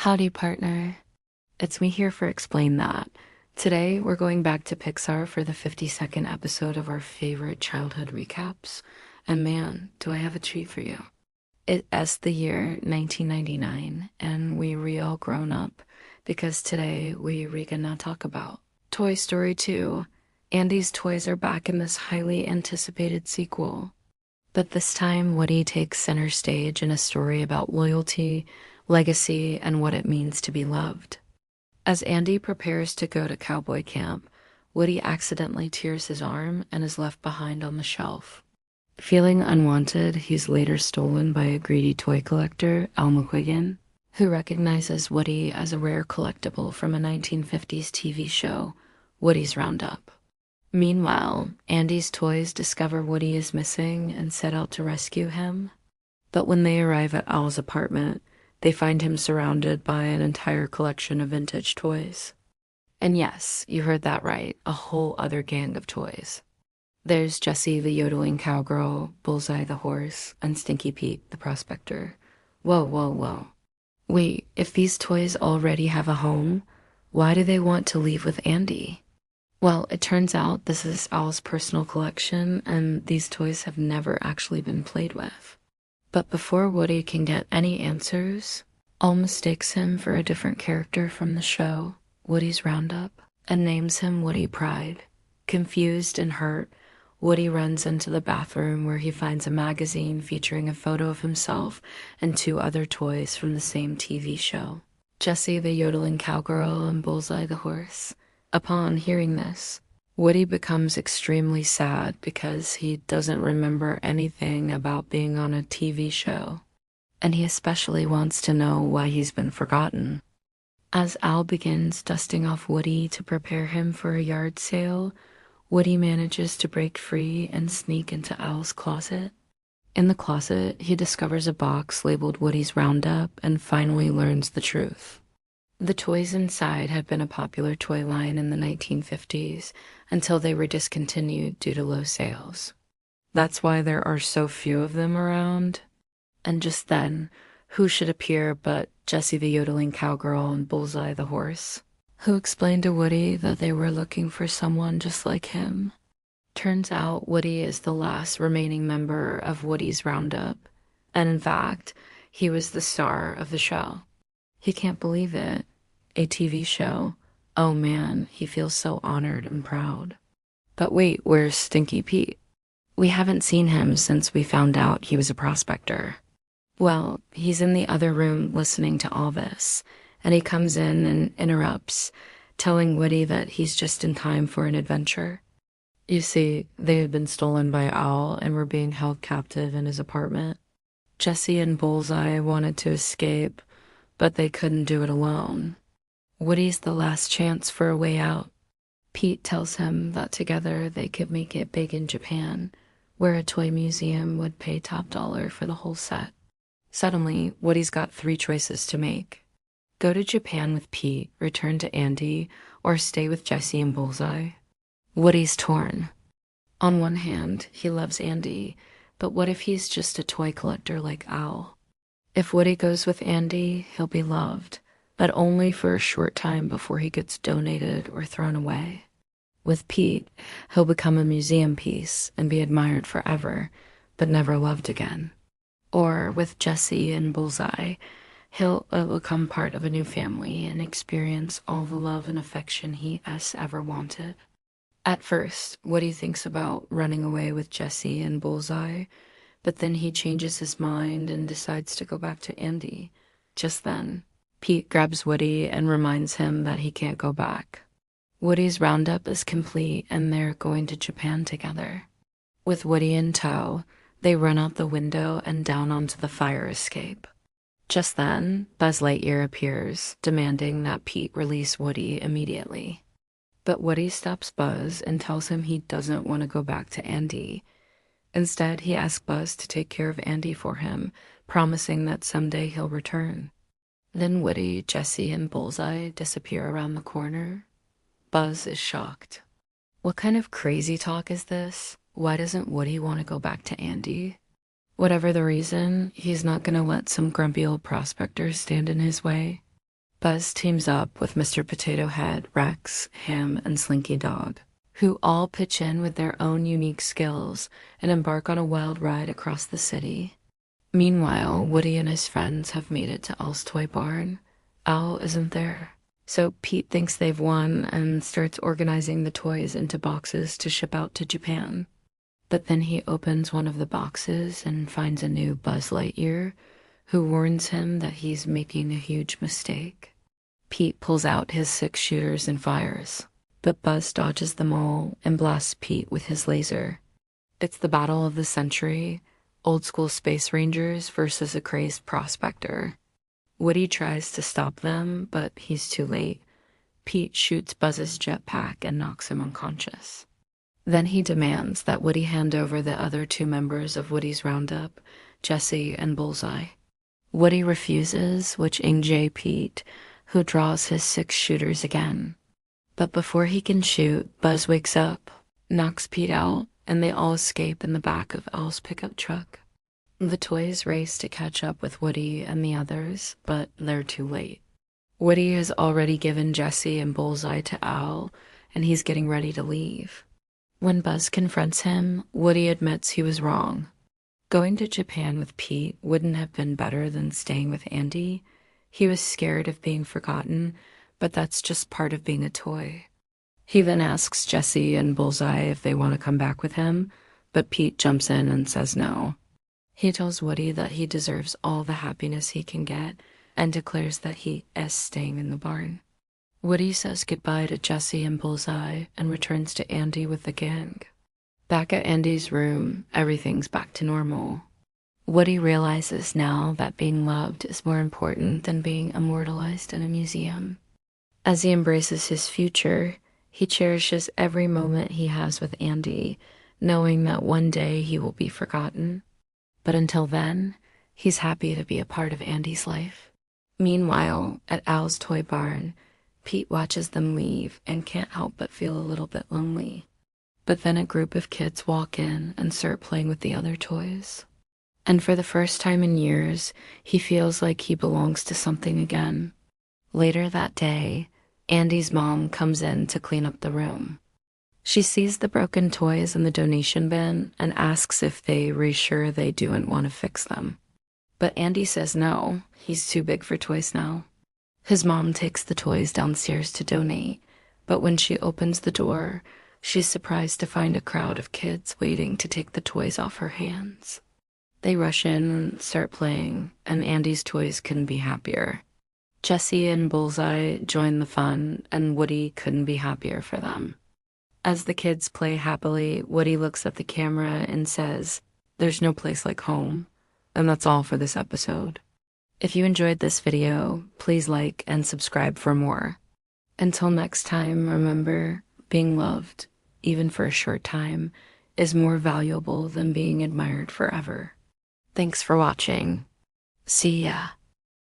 Howdy, partner. It's me here for Explain That. Today, we're going back to Pixar for the 52nd episode of our favorite childhood recaps. And man, do I have a treat for you. It's the year 1999, and we all grown up because today we gonna talk about Toy Story 2. Andy's toys are back in this highly anticipated sequel. But this time, Woody takes center stage in a story about loyalty, legacy, and what it means to be loved. As Andy prepares to go to cowboy camp, Woody accidentally tears his arm and is left behind on the shelf. Feeling unwanted, he's later stolen by a greedy toy collector, Al McQuiggan, who recognizes Woody as a rare collectible from a 1950s TV show, Woody's Roundup. Meanwhile, Andy's toys discover Woody is missing and set out to rescue him. But when they arrive at Al's apartment, they find him surrounded by an entire collection of vintage toys. And yes, you heard that right, a whole other gang of toys. There's Jessie the yodeling cowgirl, Bullseye the horse, and Stinky Pete the prospector. Whoa. Wait, if these toys already have a home, why do they want to leave with Andy? Well, it turns out this is Al's personal collection, and these toys have never actually been played with. But before Woody can get any answers, Al mistakes him for a different character from the show, Woody's Roundup, and names him Woody Pride. Confused and hurt, Woody runs into the bathroom where he finds a magazine featuring a photo of himself and two other toys from the same TV show, Jessie the yodeling cowgirl and Bullseye the horse. Upon hearing this, Woody becomes extremely sad because he doesn't remember anything about being on a TV show, and he especially wants to know why he's been forgotten. As Al begins dusting off Woody to prepare him for a yard sale, Woody manages to break free and sneak into Al's closet. In the closet, he discovers a box labeled Woody's Roundup and finally learns the truth. The toys inside had been a popular toy line in the 1950s until they were discontinued due to low sales. That's why there are so few of them around. And just then, who should appear but Jessie the yodeling cowgirl and Bullseye the horse, who explained to Woody that they were looking for someone just like him. Turns out Woody is the last remaining member of Woody's Roundup, and in fact, he was the star of the show. He can't believe it. A TV show. Oh man, he feels so honored and proud. But wait, where's Stinky Pete? We haven't seen him since we found out he was a prospector. Well, he's in the other room listening to all this, and he comes in and interrupts, telling Woody that he's just in time for an adventure. You see, they had been stolen by Al and were being held captive in his apartment. Jessie and Bullseye wanted to escape, but they couldn't do it alone. Woody's the last chance for a way out. Pete tells him that together they could make it big in Japan, where a toy museum would pay top dollar for the whole set. Suddenly, Woody's got three choices to make. Go to Japan with Pete, return to Andy, or stay with Jessie and Bullseye. Woody's torn. On one hand, he loves Andy, but what if he's just a toy collector like Al? If Woody goes with Andy, he'll be loved, but only for a short time before he gets donated or thrown away. With Pete, he'll become a museum piece and be admired forever, but never loved again. Or with Jessie and Bullseye, he'll become part of a new family and experience all the love and affection he has ever wanted. At first, Woody thinks about running away with Jessie and Bullseye, but then he changes his mind and decides to go back to Andy. Just then, Pete grabs Woody and reminds him that he can't go back. Woody's Roundup is complete and they're going to Japan together. With Woody in tow, they run out the window and down onto the fire escape. Just then, Buzz Lightyear appears, demanding that Pete release Woody immediately. But Woody stops Buzz and tells him he doesn't want to go back to Andy. Instead, he asks Buzz to take care of Andy for him, promising that someday he'll return. Then Woody, Jessie, and Bullseye disappear around the corner. Buzz is shocked. What kind of crazy talk is this? Why doesn't Woody want to go back to Andy? Whatever the reason, he's not going to let some grumpy old prospector stand in his way. Buzz teams up with Mr. Potato Head, Rex, Ham, and Slinky Dog, who all pitch in with their own unique skills and embark on a wild ride across the city. Meanwhile, Woody and his friends have made it to Al's toy barn. Al isn't there, so Pete thinks they've won and starts organizing the toys into boxes to ship out to Japan. But then he opens one of the boxes and finds a new Buzz Lightyear, who warns him that he's making a huge mistake. Pete pulls out his 6 shooters and fires, but Buzz dodges them all and blasts Pete with his laser. It's the battle of the century, old school space rangers versus a crazed prospector. Woody tries to stop them, but he's too late. Pete shoots Buzz's jetpack and knocks him unconscious. Then he demands that Woody hand over the other 2 members of Woody's roundup, Jessie and Bullseye. Woody refuses, witching Pete, who draws his 6 shooters again. But before he can shoot, Buzz wakes up, knocks Pete out, and they all escape in the back of Al's pickup truck. The toys race to catch up with Woody and the others, but they're too late. Woody has already given Jessie and Bullseye to Al, and he's getting ready to leave. When Buzz confronts him, Woody admits he was wrong. Going to Japan with Pete wouldn't have been better than staying with Andy. He was scared of being forgotten, but that's just part of being a toy. He then asks Jessie and Bullseye if they want to come back with him, but Pete jumps in and says no. He tells Woody that he deserves all the happiness he can get and declares that he is staying in the barn. Woody says goodbye to Jessie and Bullseye and returns to Andy with the gang. Back at Andy's room, everything's back to normal. Woody realizes now that being loved is more important than being immortalized in a museum. As he embraces his future, he cherishes every moment he has with Andy, knowing that one day he will be forgotten. But until then, he's happy to be a part of Andy's life. Meanwhile, at Al's toy barn, Pete watches them leave and can't help but feel a little bit lonely. But then a group of kids walk in and start playing with the other toys. And for the first time in years, he feels like he belongs to something again. Later that day, Andy's mom comes in to clean up the room. She sees the broken toys in the donation bin and asks if they reassure they don't want to fix them. But Andy says no, he's too big for toys now. His mom takes the toys downstairs to donate, but when she opens the door, she's surprised to find a crowd of kids waiting to take the toys off her hands. They rush in and start playing, and Andy's toys couldn't be happier. Jessie and Bullseye join the fun, and Woody couldn't be happier for them. As the kids play happily, Woody looks at the camera and says, "There's no place like home." And that's all for this episode. If you enjoyed this video, please like and subscribe for more. Until next time, remember, being loved, even for a short time, is more valuable than being admired forever. Thanks for watching. See ya.